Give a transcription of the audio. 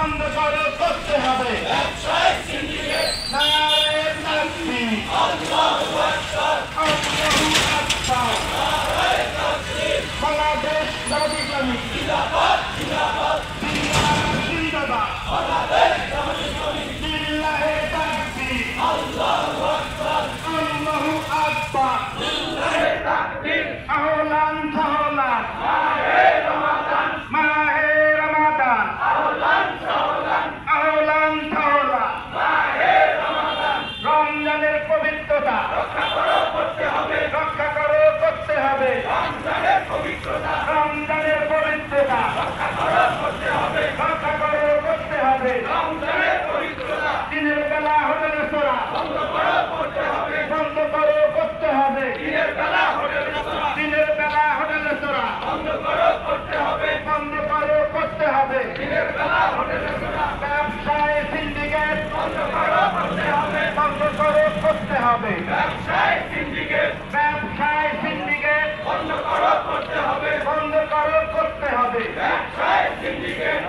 বন্ধ করো করতে হবে ব্যবসায়িক সিন্ডিকেট নারে তাকবীর আল্লাহু আকবার আল্লাহু আকবার নারে তাকবীর বাংলাদেশ জামাত ইসলামী জিন্দাবাদ জিন্দাবাদ জিন্দাবাদ বাংলাদেশ জামাত ইসলামী লিল্লাহি তাকবীর আল্লাহু আকবার আল্লাহু আকবার লিল্লাহি তাকবীর আহলান সাহলান মাহে রমাদান মাহে রমাদান আহলান সাহলান আহলান সাহলান মাহে রমাদান রমজানের পবিত্রতা রক্ষা করো করতে হবে রক্ষা করো করতে হবে রমজানের পবিত্রতা রমজানের পবিত্রতা রক্ষা করো করতে হবে রক্ষা করো করতে হবে রমজানের পবিত্রতা দিনের বেলা হোটেলে চোরা বন্ধ করো করতে হবে বন্ধ করো করতে হবে দিনের বেলা হোটেলে চোরা দিনের বেলা হোটেলে চোরা বন্ধ করো করতে হবে বন্ধ করো করতে হবে দিনের বেলা হোটেলে চোরা ব্যবসায় সিন্ডিকেট বন্ধ করো করতে হবে বন্ধ করো করতে হবে ব্যবসায় সিন্ডিকেট ব্যবসায় সিন্ডিকেট বন্ধ করো করতে হবে বন্ধ করো করতে হবে ব্যবসায় সিন্ডিকেট